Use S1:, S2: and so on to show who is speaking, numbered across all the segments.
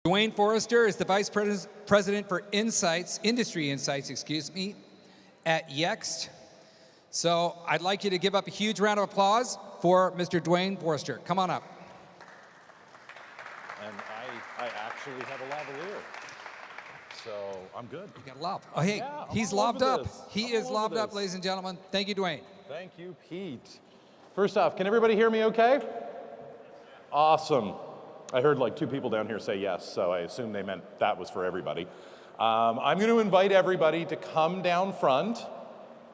S1: Duane Forrester is the Vice President for Industry Insights, at Yext. So I'd like you to give up a huge round of applause for Mr. Duane Forrester. Come on up.
S2: And I actually have a lavalier, so I'm good.
S1: You got a lob. Oh, hey,
S2: Yeah,
S1: he's
S2: all
S1: lobbed
S2: over
S1: up.
S2: this.
S1: He
S2: I'm
S1: is
S2: all
S1: lobbed
S2: over
S1: up,
S2: this.
S1: ladies and gentlemen. Thank you, Duane.
S2: Thank you, Pete. First off, can everybody hear me okay? Awesome. I heard like 2 people down here say yes, so I assume they meant that was for everybody. I'm going to invite everybody to come down front,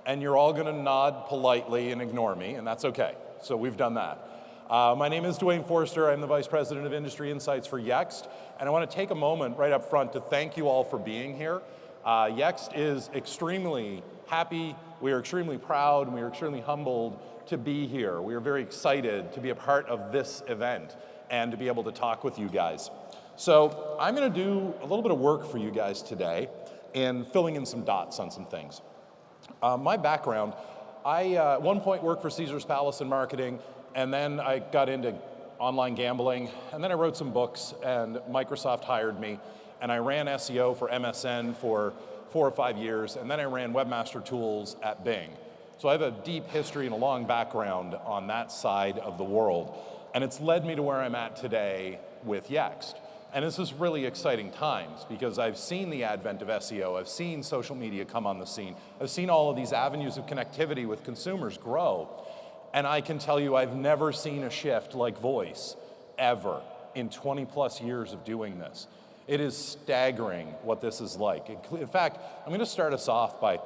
S2: and you're all going to nod politely and ignore me, and that's okay. So we've done that. My name is Duane Forrester. I'm the Vice President of Industry Insights for Yext, and I want to take a moment right up front to thank you all for being here. Yext is extremely happy, we are extremely proud, and we are extremely humbled to be here. We are very excited to be a part of this event and to be able to talk with you guys. So I'm going to do a little bit of work for you guys today in filling in some dots on some things. My background, I at one point worked for Caesar's Palace in marketing, and then I got into online gambling, and then I wrote some books, and Microsoft hired me, and I ran SEO for MSN for 4 or 5 years, and then I ran Webmaster Tools at Bing. So I have a deep history and a long background on that side of the world, and it's led me to where I'm at today with Yext. And this is really exciting times because I've seen the advent of SEO, I've seen social media come on the scene, I've seen all of these avenues of connectivity with consumers grow, and I can tell you I've never seen a shift like voice, ever, in 20 plus years of doing this. It is staggering what this is like. In fact, I'm going to start us off by,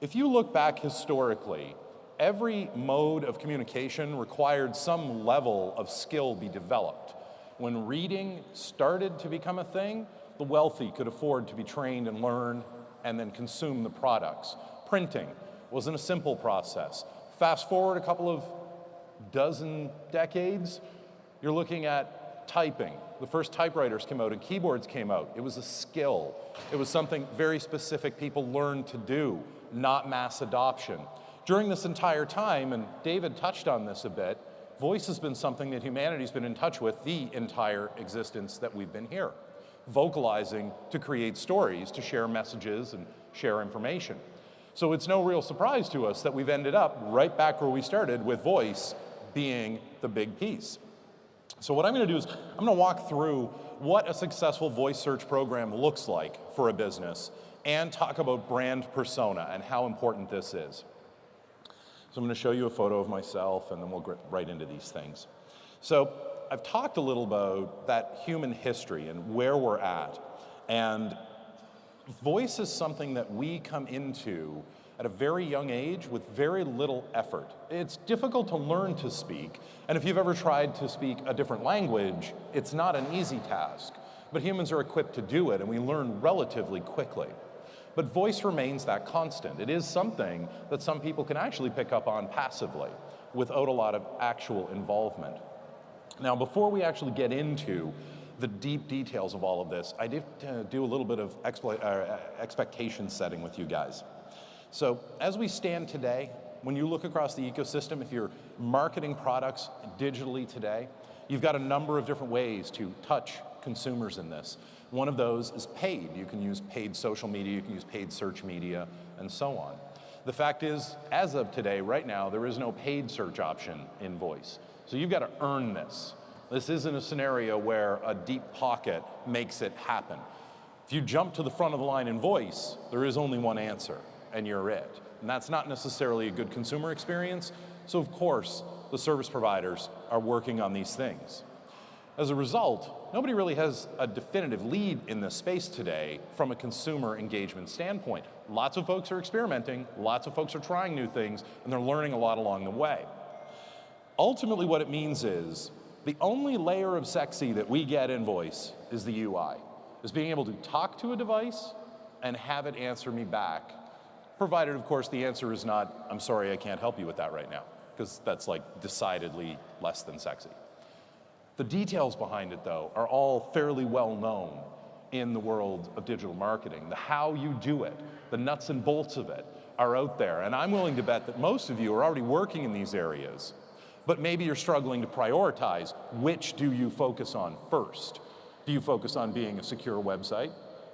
S2: if you look back historically, every mode of communication required some level of skill be developed. When reading started to become a thing, the wealthy could afford to be trained and learn and then consume the products. Printing wasn't a simple process. Fast forward a couple of dozen decades, you're looking at typing. The first typewriters came out and keyboards came out. It was a skill. It was something very specific people learned to do, not mass adoption. During this entire time, and David touched on this a bit, voice has been something that humanity's been in touch with the entire existence that we've been here. Vocalizing to create stories, to share messages and share information. So it's no real surprise to us that we've ended up right back where we started with voice being the big piece. So what I'm going to do is I'm going to walk through what a successful voice search program looks like for a business and talk about brand persona and how important this is. So I'm going to show you a photo of myself, and then we'll get right into these things. So I've talked a little about that human history and where we're at. And voice is something that we come into at a very young age with very little effort. It's difficult to learn to speak, and if you've ever tried to speak a different language, it's not an easy task. But humans are equipped to do it, and we learn relatively quickly. But voice remains that constant. It is something that some people can actually pick up on passively without a lot of actual involvement. Now, before we actually get into the deep details of all of this, I did do a little bit of expectation setting with you guys. So as we stand today, when you look across the ecosystem, if you're marketing products digitally today, you've got a number of different ways to touch consumers in this. One of those is paid. You can use paid social media, you can use paid search media, and so on. The fact is, as of today, right now, there is no paid search option in voice. So you've got to earn this. This isn't a scenario where a deep pocket makes it happen. If you jump to the front of the line in voice, there is only one answer, and you're it. And that's not necessarily a good consumer experience. So of course, the service providers are working on these things. As a result, nobody really has a definitive lead in this space today from a consumer engagement standpoint. Lots of folks are experimenting, lots of folks are trying new things, and they're learning a lot along the way. Ultimately, what it means is the only layer of sexy that we get in voice is the UI, is being able to talk to a device and have it answer me back, provided, of course, the answer is not, I'm sorry, I can't help you with that right now, because that's like decidedly less than sexy. The details behind it, though, are all fairly well known in the world of digital marketing. The how you do it, the nuts and bolts of it are out there. And I'm willing to bet that most of you are already working in these areas, but maybe you're struggling to prioritize which do you focus on first. Do you focus on being a secure website?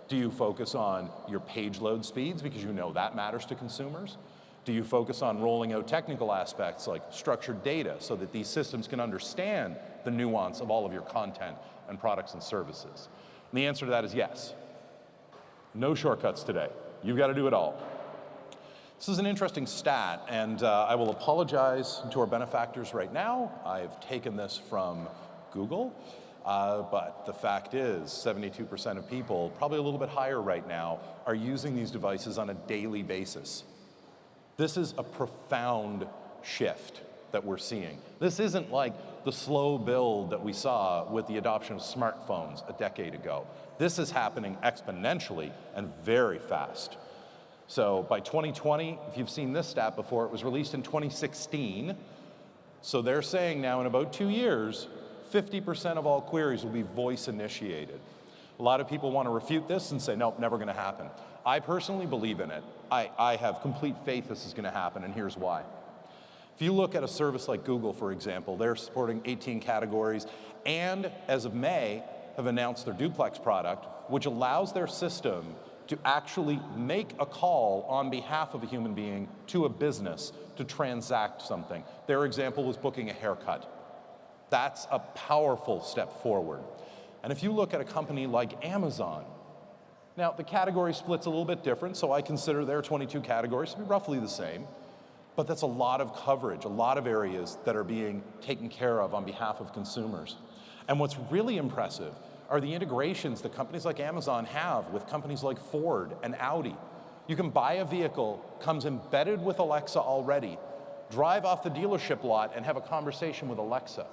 S2: Do you focus on your page load speeds because you know that matters to consumers? Do you focus on rolling out technical aspects like structured data so that these systems can understand the nuance of all of your content and products and services? And the answer to that is yes. No shortcuts today. You've got to do it all. This is an interesting stat, and I will apologize to our benefactors right now. I've taken this from Google, but the fact is 72% of people, probably a little bit higher right now, are using these devices on a daily basis. This is a profound shift that we're seeing. This isn't like the slow build that we saw with the adoption of smartphones a decade ago. This is happening exponentially and very fast. So by 2020, if you've seen this stat before, it was released in 2016. So they're saying now in about 2 years, 50% of all queries will be voice initiated. A lot of people want to refute this and say, nope, never going to happen. I personally believe in it. I have complete faith this is going to happen, and here's why. If you look at a service like Google, for example, they're supporting 18 categories, and as of May, have announced their Duplex product, which allows their system to actually make a call on behalf of a human being to a business to transact something. Their example was booking a haircut. That's a powerful step forward. And if you look at a company like Amazon, now the category split's a little bit different, so I consider their 22 categories to be roughly the same, but that's a lot of coverage, a lot of areas that are being taken care of on behalf of consumers. And what's really impressive are the integrations that companies like Amazon have with companies like Ford and Audi. You can buy a vehicle, comes embedded with Alexa already, drive off the dealership lot and have a conversation with Alexa.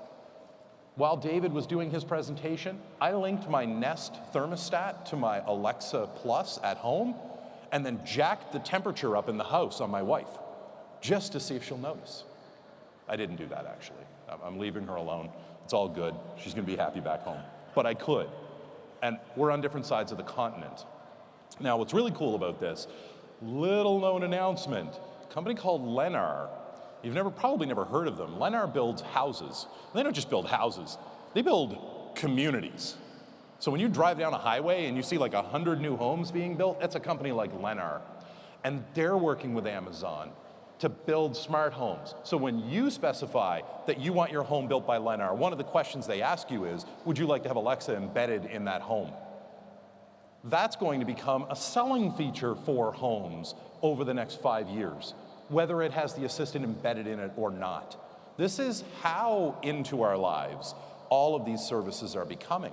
S2: While David was doing his presentation, I linked my Nest thermostat to my Alexa Plus at home and then jacked the temperature up in the house on my wife just to see if she'll notice. I didn't do that, actually. I'm leaving her alone. It's all good. She's going to be happy back home. But I could. And we're on different sides of the continent. Now, what's really cool about this, little known announcement, a company called Lennar. You've probably never heard of them. Lennar builds houses. They don't just build houses, they build communities. So when you drive down a highway and you see like 100 new homes being built, that's a company like Lennar. And they're working with Amazon to build smart homes. So when you specify that you want your home built by Lennar, one of the questions they ask you is, would you like to have Alexa embedded in that home? That's going to become a selling feature for homes over the next 5 years, whether it has the assistant embedded in it or not. This is how into our lives all of these services are becoming.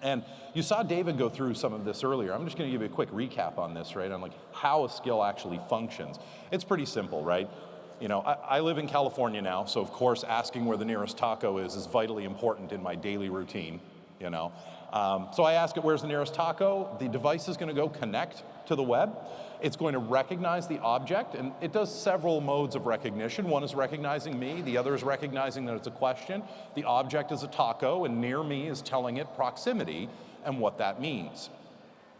S2: And you saw David go through some of this earlier. I'm just going to give you a quick recap on this, right, on like how a skill actually functions. It's pretty simple, right? You know, I live in California now, so of course asking where the nearest taco is vitally important in my daily routine, you know. So I ask it, where's the nearest taco? The device is going to go connect to the web. It's going to recognize the object, and it does several modes of recognition. One is recognizing me, the other is recognizing that it's a question. The object is a taco, and near me is telling it proximity and what that means.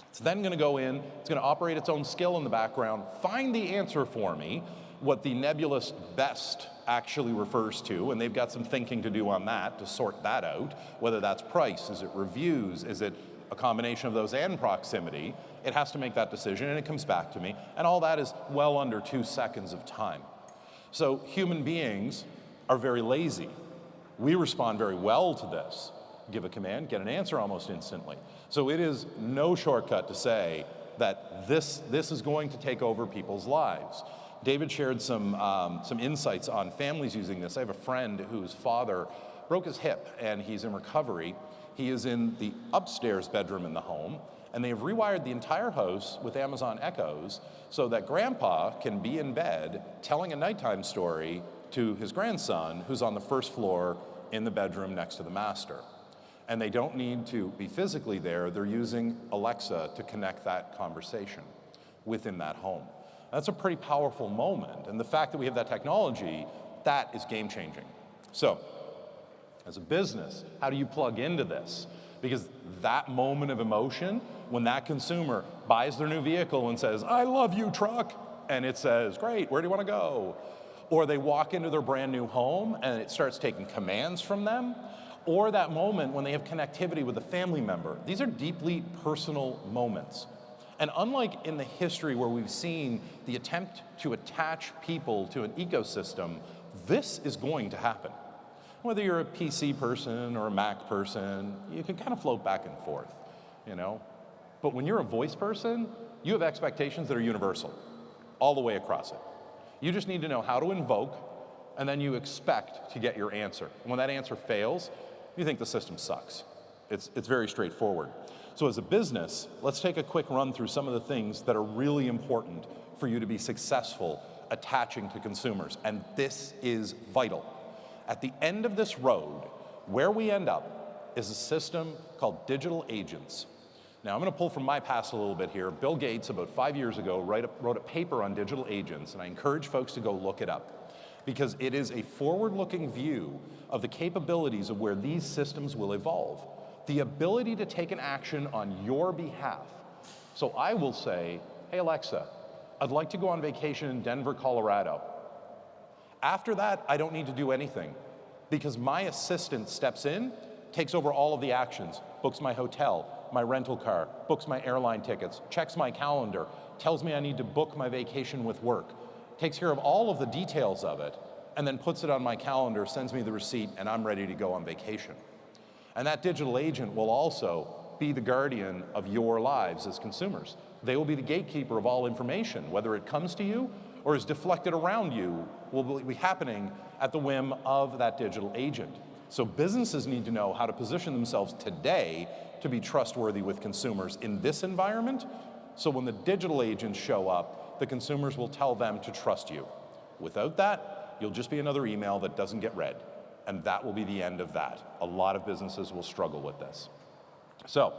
S2: It's then going to go in, it's going to operate its own skill in the background, find the answer for me, what the nebulous best actually refers to, and they've got some thinking to do on that to sort that out, whether that's price, is it reviews, is it a combination of those and proximity. It has to make that decision, and it comes back to me, and all that is well under 2 seconds of time. So human beings are very lazy. We respond very well to this. Give a command, get an answer almost instantly. So it is no shortcut to say that this is going to take over people's lives. David shared some insights on families using this. I have a friend whose father broke his hip, and he's in recovery. He is in the upstairs bedroom in the home, and they have rewired the entire house with Amazon Echoes so that grandpa can be in bed telling a nighttime story to his grandson who's on the first floor in the bedroom next to the master. And they don't need to be physically there. They're using Alexa to connect that conversation within that home. That's a pretty powerful moment. And the fact that we have that technology, that is game-changing. So, as a business, how do you plug into this? Because that moment of emotion, when that consumer buys their new vehicle and says, I love you, truck, and it says, great, where do you want to go? Or they walk into their brand new home and it starts taking commands from them, or that moment when they have connectivity with a family member. These are deeply personal moments. And unlike in the history where we've seen the attempt to attach people to an ecosystem, this is going to happen. Whether you're a PC person or a Mac person, you can kind of float back and forth, you know? But when you're a voice person, you have expectations that are universal, all the way across it. You just need to know how to invoke, and then you expect to get your answer. And when that answer fails, you think the system sucks. It's very straightforward. So as a business, let's take a quick run through some of the things that are really important for you to be successful attaching to consumers, and this is vital. At the end of this road, where we end up is a system called digital agents. Now, I'm going to pull from my past a little bit here. Bill Gates, about 5 years ago, wrote a paper on digital agents, and I encourage folks to go look it up, because it is a forward-looking view of the capabilities of where these systems will evolve. The ability to take an action on your behalf. So I will say, hey Alexa, I'd like to go on vacation in Denver, Colorado. After that, I don't need to do anything, because my assistant steps in, takes over all of the actions, books my hotel, my rental car, books my airline tickets, checks my calendar, tells me I need to book my vacation with work, takes care of all of the details of it, and then puts it on my calendar, sends me the receipt, and I'm ready to go on vacation. And that digital agent will also be the guardian of your lives as consumers. They will be the gatekeeper of all information, whether it comes to you or is deflected around you, will be happening at the whim of that digital agent. So businesses need to know how to position themselves today to be trustworthy with consumers in this environment, so when the digital agents show up, the consumers will tell them to trust you. Without that, you'll just be another email that doesn't get read, and that will be the end of that. A lot of businesses will struggle with this. So,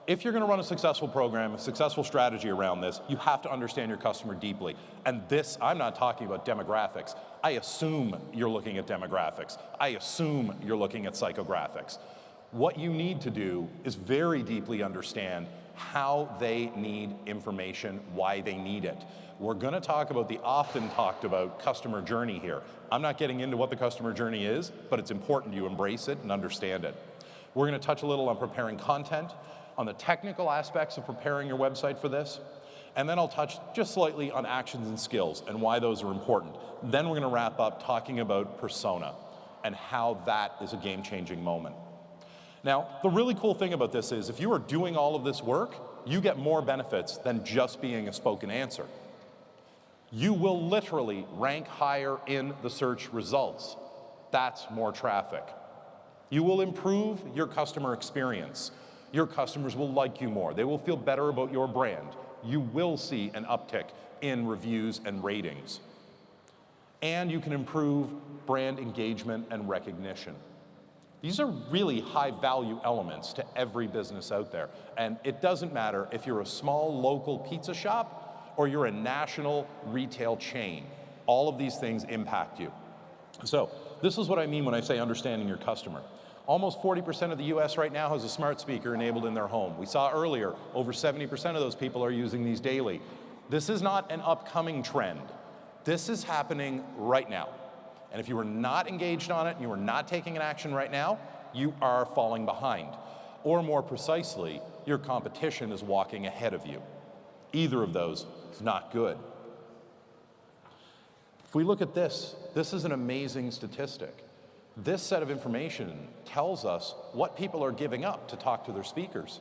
S2: if you're gonna run a successful program, a successful strategy around this, you have to understand your customer deeply. And this, I'm not talking about demographics. I assume you're looking at demographics. I assume you're looking at psychographics. What you need to do is very deeply understand how they need information, why they need it. We're gonna talk about the often talked about customer journey here. I'm not getting into what the customer journey is, but it's important you embrace it and understand it. We're gonna touch a little on preparing content, on the technical aspects of preparing your website for this, and then I'll touch just slightly on actions and skills and why those are important. Then we're gonna wrap up talking about persona and how that is a game-changing moment. Now, the really cool thing about this is if you are doing all of this work, you get more benefits than just being a spoken answer. You will literally rank higher in the search results. That's more traffic. You will improve your customer experience. Your customers will like you more. They will feel better about your brand. You will see an uptick in reviews and ratings. And you can improve brand engagement and recognition. These are really high value elements to every business out there. And it doesn't matter if you're a small local pizza shop or you're a national retail chain. All of these things impact you. So this is what I mean when I say understanding your customer. Almost 40% of the US right now has a smart speaker enabled in their home. We saw earlier, over 70% of those people are using these daily. This is not an upcoming trend. This is happening right now. And if you are not engaged on it, and you are not taking an action right now, you are falling behind. Or more precisely, your competition is walking ahead of you. Either of those is not good. If we look at this, this is an amazing statistic. This set of information tells us what people are giving up to talk to their speakers.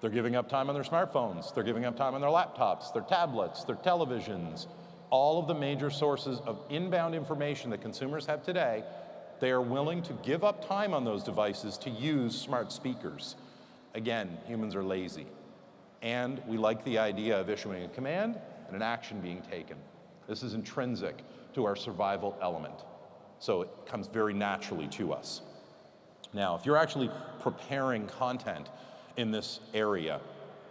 S2: They're giving up time on their smartphones, they're giving up time on their laptops, their tablets, their televisions. All of the major sources of inbound information that consumers have today, they are willing to give up time on those devices to use smart speakers. Again, humans are lazy. And we like the idea of issuing a command and an action being taken. This is intrinsic to our survival element. So it comes very naturally to us. Now, if you're actually preparing content in this area,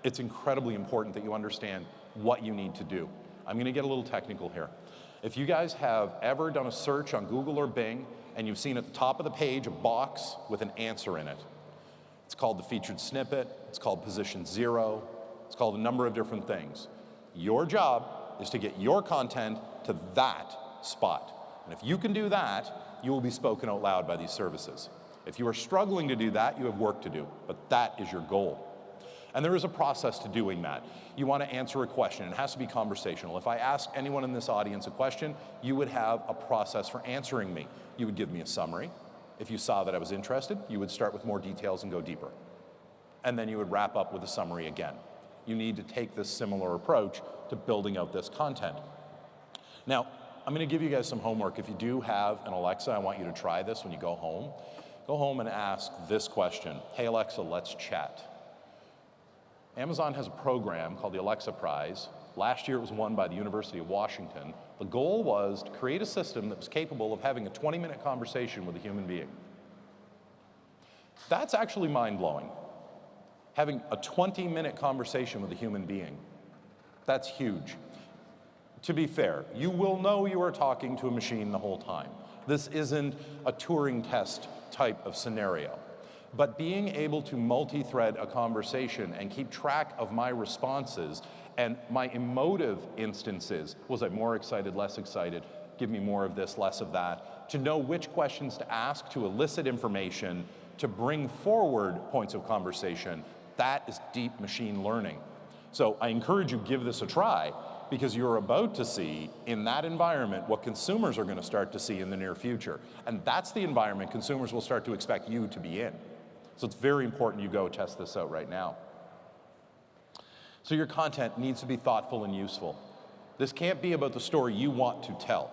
S2: it's incredibly important that you understand what you need to do. I'm gonna get a little technical here. If you guys have ever done a search on Google or Bing and you've seen at the top of the page a box with an answer in it, it's called the featured snippet, it's called position 0, it's called a number of different things. Your job is to get your content to that spot. And if you can do that, you will be spoken out loud by these services. If you are struggling to do that, you have work to do, but that is your goal. And there is a process to doing that. You want to answer a question. It has to be conversational. If I ask anyone in this audience a question, you would have a process for answering me. You would give me a summary. If you saw that I was interested, you would start with more details and go deeper. And then you would wrap up with a summary again. You need to take this similar approach to building out this content. Now, I'm going to give you guys some homework. If you do have an Alexa, I want you to try this when you go home. Go home and ask this question. Hey Alexa, let's chat. Amazon has a program called the Alexa Prize. Last year it was won by the University of Washington. The goal was to create a system that was capable of having a 20-minute conversation with a human being. That's actually mind-blowing. Having a 20-minute conversation with a human being. That's huge. To be fair, you will know you are talking to a machine the whole time. This isn't a Turing test type of scenario. But being able to multi-thread a conversation and keep track of my responses and my emotive instances, was I more excited, less excited, give me more of this, less of that, to know which questions to ask, to elicit information, to bring forward points of conversation, that is deep machine learning. So I encourage you, give this a try, because you're about to see in that environment what consumers are going to start to see in the near future. And that's the environment consumers will start to expect you to be in. So it's very important you go test this out right now. So your content needs to be thoughtful and useful. This can't be about the story you want to tell.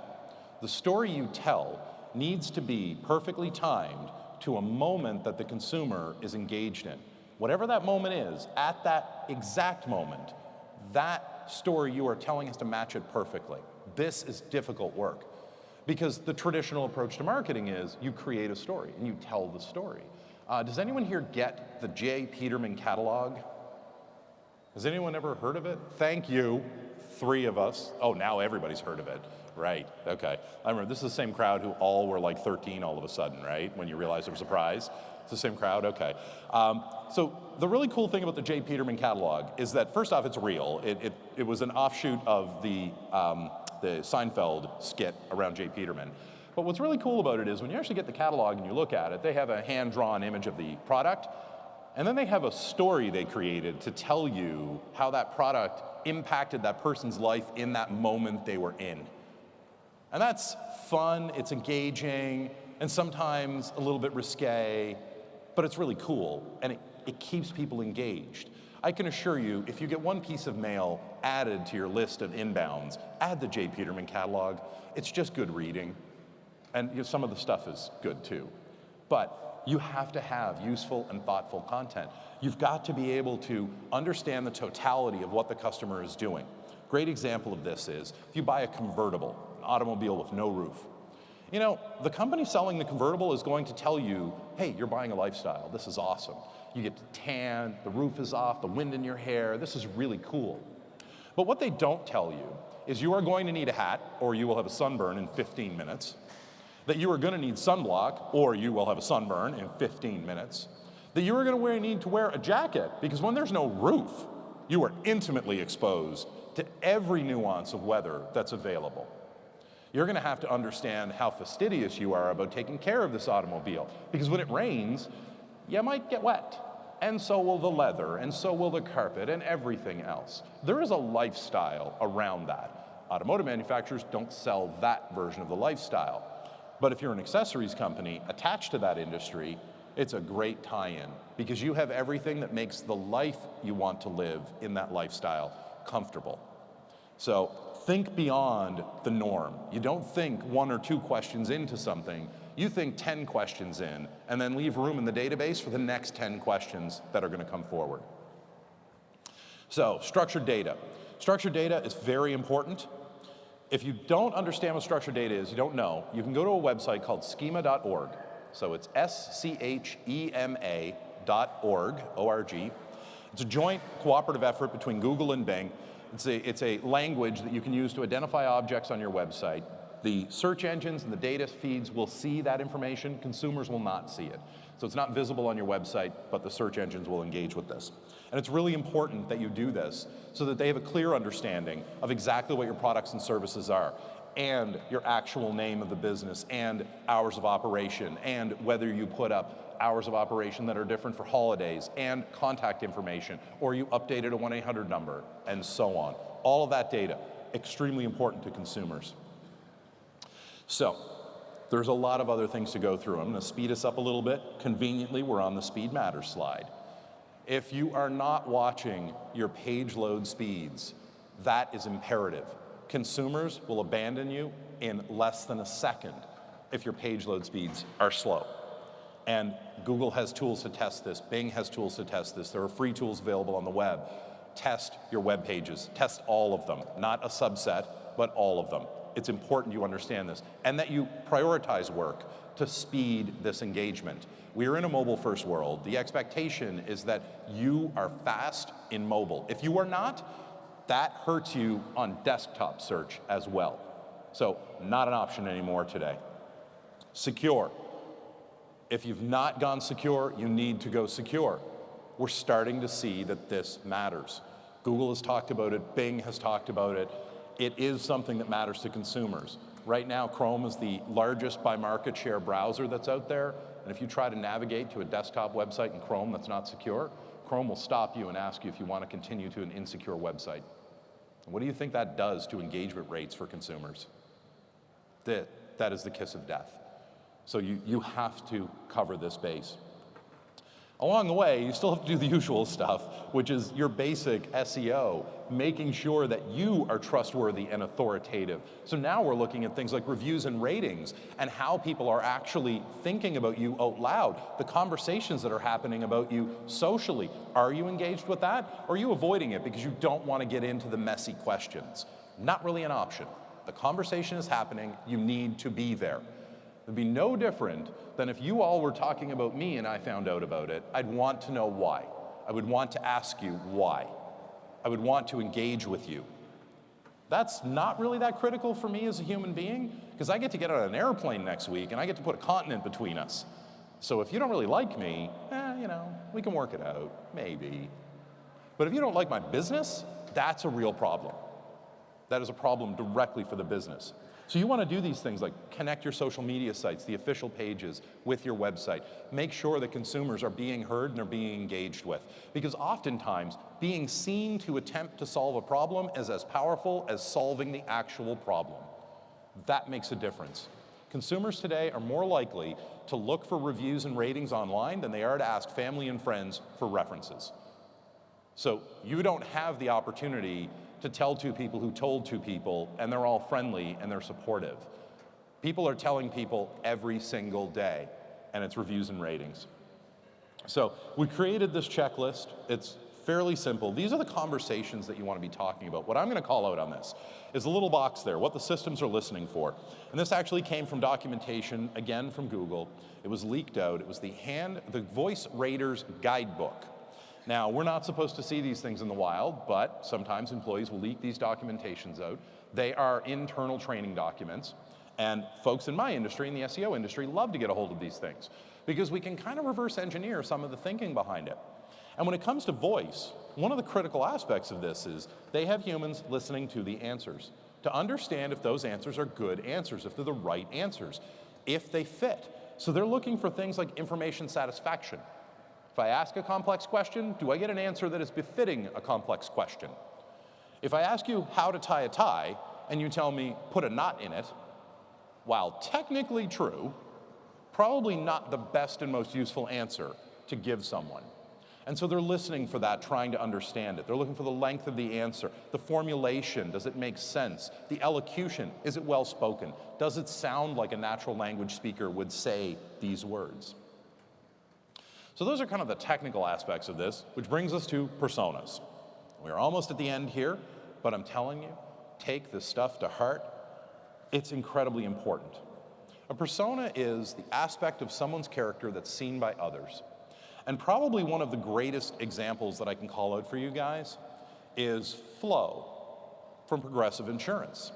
S2: The story you tell needs to be perfectly timed to a moment that the consumer is engaged in. Whatever that moment is, at that exact moment, that story you are telling has to match it perfectly. This is difficult work because the traditional approach to marketing is you create a story and you tell the story. Does anyone here get the J. Peterman catalog? Has anyone ever heard of it? Thank you, 3 of us. Oh, now everybody's heard of it. Right, okay. I remember this is the same crowd who all were like 13 all of a sudden, right? When you realized there was a prize. It's the same crowd, okay. So the really cool thing about the J. Peterman catalog is that first off, it's real. It was an offshoot of the Seinfeld skit around J. Peterman. But what's really cool about it is when you actually get the catalog and you look at it, they have a hand-drawn image of the product, and then they have a story they created to tell you how that product impacted that person's life in that moment they were in. And that's fun, it's engaging, and sometimes a little bit risque, but it's really cool, and it keeps people engaged. I can assure you, if you get one piece of mail added to your list of inbounds, add the J. Peterman catalog. It's just good reading. And some of the stuff is good too. But you have to have useful and thoughtful content. You've got to be able to understand the totality of what the customer is doing. Great example of this is if you buy a convertible, an automobile with no roof. You know, the company selling the convertible is going to tell you, hey, you're buying a lifestyle. This is awesome. You get to tan, the roof is off, the wind in your hair. This is really cool. But what they don't tell you is you are going to need a hat or you will have a sunburn in 15 minutes. That you are going to need sunblock, or you will have a sunburn in 15 minutes. That you are going to need to wear a jacket, because when there's no roof, you are intimately exposed to every nuance of weather that's available. You're going to have to understand how fastidious you are about taking care of this automobile, because when it rains, you might get wet. And so will the leather, and so will the carpet, and everything else. There is a lifestyle around that. Automotive manufacturers don't sell that version of the lifestyle. But if you're an accessories company attached to that industry, it's a great tie-in because you have everything that makes the life you want to live in that lifestyle comfortable. So think beyond the norm. You don't think 1 or 2 questions into something. You think 10 questions in and then leave room in the database for the next 10 questions that are going to come forward. So structured data. Structured data is very important. If you don't understand what structured data is, you don't know, you can go to a website called schema.org. So it's schema.org, O-R-G. It's a joint cooperative effort between Google and Bing. It's a language that you can use to identify objects on your website. The search engines and the data feeds will see that information. Consumers will not see it. So it's not visible on your website, but the search engines will engage with this. And it's really important that you do this so that they have a clear understanding of exactly what your products and services are. and your actual name of the business and hours of operation, and whether you put up hours of operation that are different for holidays and contact information, or you updated a 1-800 number, and so on. All of that data, extremely important to consumers. So, there's a lot of other things to go through. I'm going to speed us up a little bit. Conveniently, we're on the Speed Matters slide. If you are not watching your page load speeds, that is imperative. Consumers will abandon you in less than a second if your page load speeds are slow. And Google has tools to test this. Bing has tools to test this. There are free tools available on the web. Test your web pages. Test all of them, not a subset, but all of them. It's important you understand this and that you prioritize work to speed this engagement. We are in a mobile-first world. The expectation is that you are fast in mobile. If you are not, that hurts you on desktop search as well. So, not an option anymore today. Secure. If you've not gone secure, you need to go secure. We're starting to see that this matters. Google has talked about it, Bing has talked about it. It is something that matters to consumers. Right now, Chrome is the largest by market share browser that's out there, and if you try to navigate to a desktop website in Chrome that's not secure, Chrome will stop you and ask you if you want to continue to an insecure website. And what do you think that does to engagement rates for consumers? That is the kiss of death. So you have to cover this base. Along the way, you still have to do the usual stuff, which is your basic SEO, making sure that you are trustworthy and authoritative. So now we're looking at things like reviews and ratings and how people are actually thinking about you out loud, the conversations that are happening about you socially. Are you engaged with that? Or are you avoiding it because you don't want to get into the messy questions? Not really an option. The conversation is happening, you need to be there. It would be no different than if you all were talking about me and I found out about it. I'd want to know why. I would want to ask you why. I would want to engage with you. That's not really that critical for me as a human being, because I get to get on an airplane next week and I get to put a continent between us. So if you don't really like me, we can work it out, maybe. But if you don't like my business, that's a real problem. That is a problem directly for the business. So you want to do these things like connect your social media sites, the official pages, with your website. Make sure that consumers are being heard and are being engaged with. Because oftentimes, being seen to attempt to solve a problem is as powerful as solving the actual problem. That makes a difference. Consumers today are more likely to look for reviews and ratings online than they are to ask family and friends for references. So you don't have the opportunity to tell two people who told two people, and they're all friendly and they're supportive. People are telling people every single day, and it's reviews and ratings. So we created this checklist. It's fairly simple. These are the conversations that you want to be talking about. What I'm going to call out on this is a little box there, what the systems are listening for. And this actually came from documentation, again from Google. It was leaked out. It was the Voice Raiders Guidebook. Now, we're not supposed to see these things in the wild, but sometimes employees will leak these documentations out. They are internal training documents, and folks in my industry, in the SEO industry, love to get a hold of these things because we can kind of reverse engineer some of the thinking behind it. And when it comes to voice, one of the critical aspects of this is they have humans listening to the answers to understand if those answers are good answers, if they're the right answers, if they fit. So they're looking for things like information satisfaction. If I ask a complex question, do I get an answer that is befitting a complex question? If I ask you how to tie a tie, and you tell me put a knot in it, while technically true, probably not the best and most useful answer to give someone. And so they're listening for that, trying to understand it. They're looking for the length of the answer, the formulation, does it make sense? The elocution, is it well spoken? Does it sound like a natural language speaker would say these words? So those are kind of the technical aspects of this, which brings us to personas. We're almost at the end here, but I'm telling you, take this stuff to heart. It's incredibly important. A persona is the aspect of someone's character that's seen by others. And probably one of the greatest examples that I can call out for you guys is Flo from Progressive Insurance.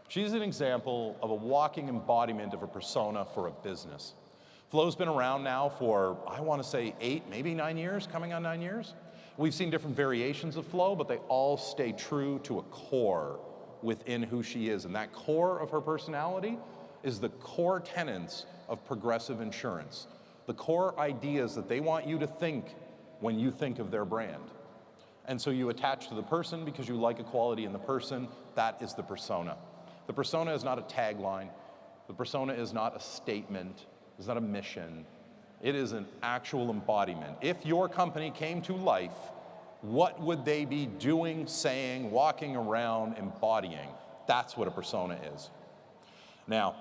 S2: She's an example of a walking embodiment of a persona for a business. Flo's been around now for, I want to say 8, maybe 9 years, coming on 9 years. We've seen different variations of Flo, but they all stay true to a core, within who she is. And that core of her personality is the core tenets of Progressive Insurance, the core ideas that they want you to think when you think of their brand. And so you attach to the person because you like a quality in the person. That is the persona. The persona is not a tagline. The persona is not a statement. It's not a mission. It is an actual embodiment. If your company came to life, what would they be doing, saying, walking around, embodying? That's what a persona is. Now,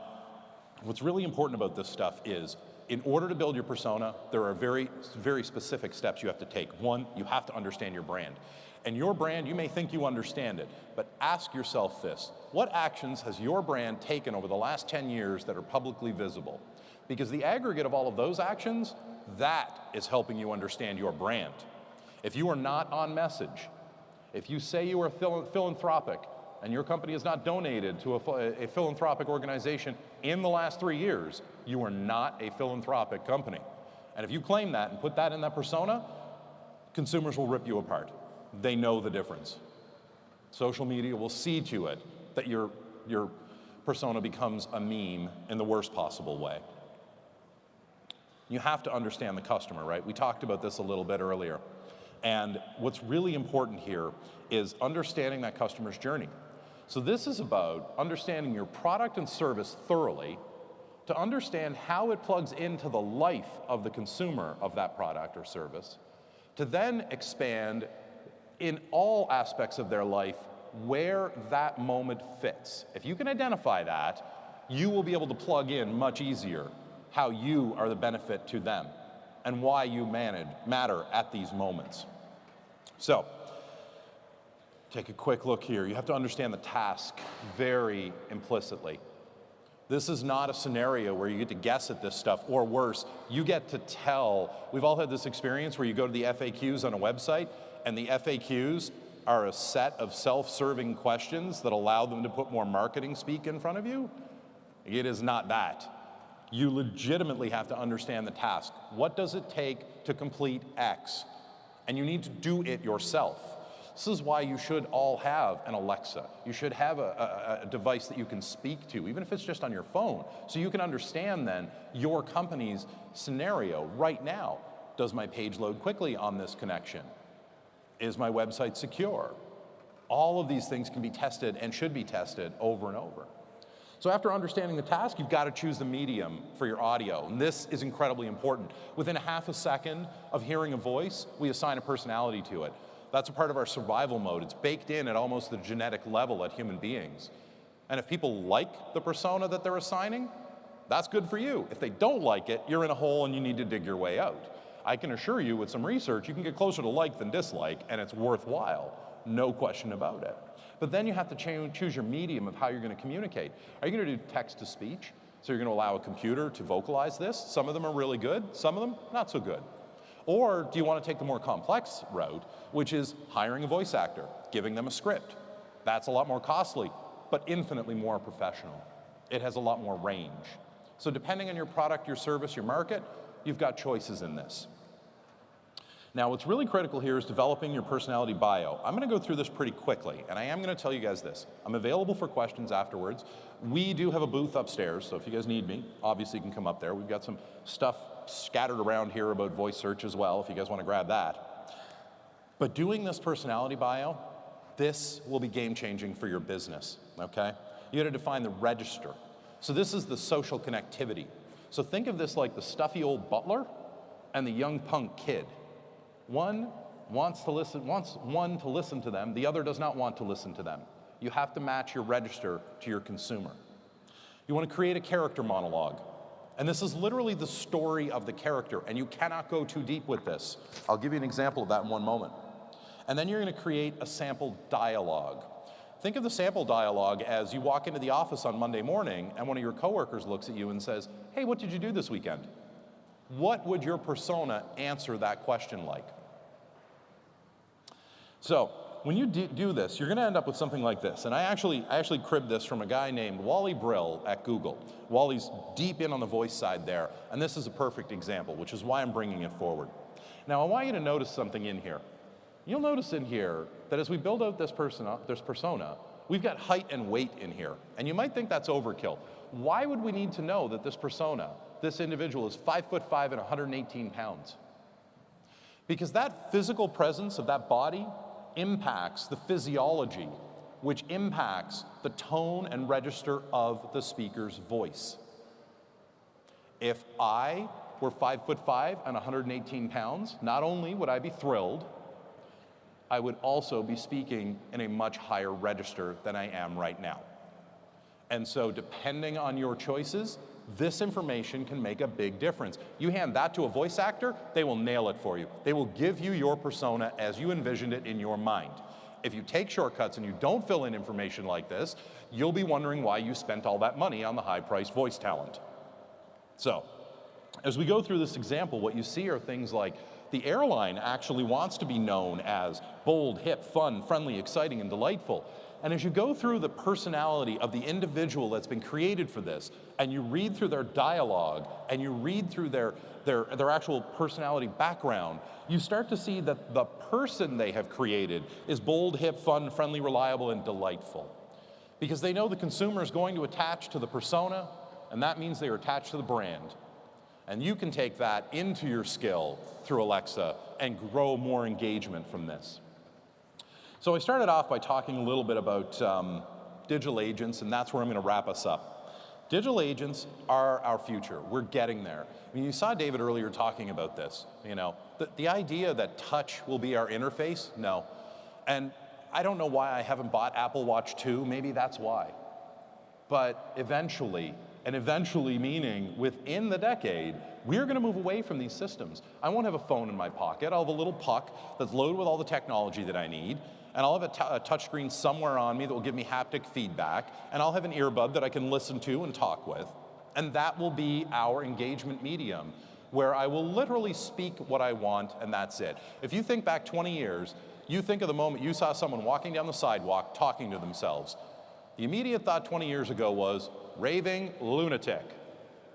S2: what's really important about this stuff is, in order to build your persona, there are very, very specific steps you have to take. One, you have to understand your brand. And your brand, you may think you understand it, but ask yourself this: what actions has your brand taken over the last 10 years that are publicly visible? Because the aggregate of all of those actions, that is helping you understand your brand. If you are not on message, if you say you are philanthropic, and your company has not donated to a philanthropic organization in the last 3 years, you are not a philanthropic company. And if you claim that and put that in that persona, consumers will rip you apart. They know the difference. Social media will see to it that your persona becomes a meme in the worst possible way. You have to understand the customer, right? We talked about this a little bit earlier. And what's really important here is understanding that customer's journey. So this is about understanding your product and service thoroughly to understand how it plugs into the life of the consumer of that product or service, to then expand in all aspects of their life where that moment fits. If you can identify that, you will be able to plug in much easier how you are the benefit to them and why you matter at these moments. So, take a quick look here. You have to understand the task very implicitly. This is not a scenario where you get to guess at this stuff, or worse, you get to tell. We've all had this experience where you go to the FAQs on a website, and the FAQs are a set of self-serving questions that allow them to put more marketing speak in front of you. It is not that. You legitimately have to understand the task. What does it take to complete X? And you need to do it yourself. This is why you should all have an Alexa. You should have a device that you can speak to, even if it's just on your phone, so you can understand then your company's scenario right now. Does my page load quickly on this connection? Is my website secure? All of these things can be tested and should be tested over and over. So after understanding the task, you've got to choose the medium for your audio. And this is incredibly important. Within a half a second of hearing a voice, we assign a personality to it. That's a part of our survival mode. It's baked in at almost the genetic level at human beings. And if people like the persona that they're assigning, that's good for you. If they don't like it, you're in a hole and you need to dig your way out. I can assure you with some research, you can get closer to like than dislike, and it's worthwhile. No question about it. But then you have to choose your medium of how you're going to communicate. Are you going to do text-to-speech? So you're going to allow a computer to vocalize this? Some of them are really good, some of them not so good. Or do you want to take the more complex route, which is hiring a voice actor, giving them a script? That's a lot more costly, but infinitely more professional. It has a lot more range. So depending on your product, your service, your market, you've got choices in this. Now, what's really critical here is developing your personality bio. I'm going to go through this pretty quickly, and I am going to tell you guys this. I'm available for questions afterwards. We do have a booth upstairs, so if you guys need me, obviously you can come up there. We've got some stuff scattered around here about voice search as well, if you guys want to grab that. But doing this personality bio, this will be game-changing for your business, okay? You got to define the register. So this is the social connectivity. So think of this like the stuffy old butler and the young punk kid. One wants one to listen to them, the other does not want to listen to them. You have to match your register to your consumer. You want to create a character monologue. And this is literally the story of the character, and you cannot go too deep with this. I'll give you an example of that in one moment. And then you're going to create a sample dialogue. Think of the sample dialogue as you walk into the office on Monday morning and one of your coworkers looks at you and says, "Hey, what did you do this weekend?" What would your persona answer that question like? So when you do this, you're going to end up with something like this. And I actually cribbed this from a guy named Wally Brill at Google. Wally's deep in on the voice side there, and this is a perfect example, which is why I'm bringing it forward. Now, I want you to notice something in here. You'll notice in here that as we build out this persona, We've got height and weight in here, and you might think that's overkill. Why would we need to know that this persona, this individual, is 5'5" and 118 pounds? Because that physical presence of that body impacts the physiology, which impacts the tone and register of the speaker's voice. If I were 5'5" and 118 pounds, not only would I be thrilled, I would also be speaking in a much higher register than I am right now. And so depending on your choices, this information can make a big difference. You hand that to a voice actor, they will nail it for you. They will give you your persona as you envisioned it in your mind. If you take shortcuts and you don't fill in information like this, you'll be wondering why you spent all that money on the high-priced voice talent. So, as we go through this example, what you see are things like the airline actually wants to be known as bold, hip, fun, friendly, exciting, and delightful. And as you go through the personality of the individual that's been created for this, and you read through their dialogue, and you read through their actual personality background, you start to see that the person they have created is bold, hip, fun, friendly, reliable, and delightful. Because they know the consumer is going to attach to the persona, and that means they are attached to the brand. And you can take that into your skill through Alexa and grow more engagement from this. So I started off by talking a little bit about digital agents, and that's where I'm going to wrap us up. Digital agents are our future. We're getting there. I mean, you saw David earlier talking about this. You know, the idea that touch will be our interface, no. And I don't know why I haven't bought Apple Watch 2. Maybe that's why. But eventually, and eventually meaning within the decade, we're going to move away from these systems. I won't have a phone in my pocket. I'll have a little puck that's loaded with all the technology that I need, and I'll have a touchscreen somewhere on me that will give me haptic feedback, and I'll have an earbud that I can listen to and talk with, and that will be our engagement medium, where I will literally speak what I want, and that's it. If you think back 20 years, you think of the moment you saw someone walking down the sidewalk talking to themselves. The immediate thought 20 years ago was, raving lunatic.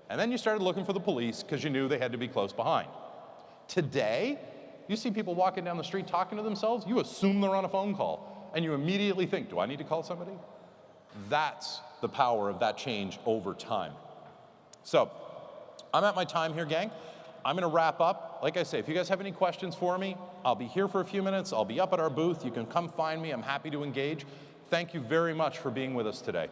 S2: And then you started looking for the police because you knew they had to be close behind. Today, you see people walking down the street talking to themselves, you assume they're on a phone call, and you immediately think, do I need to call somebody? That's the power of that change over time. So, I'm at my time here, gang. I'm gonna wrap up. Like I say, if you guys have any questions for me, I'll be here for a few minutes. I'll be up at our booth. You can come find me. I'm happy to engage. Thank you very much for being with us today.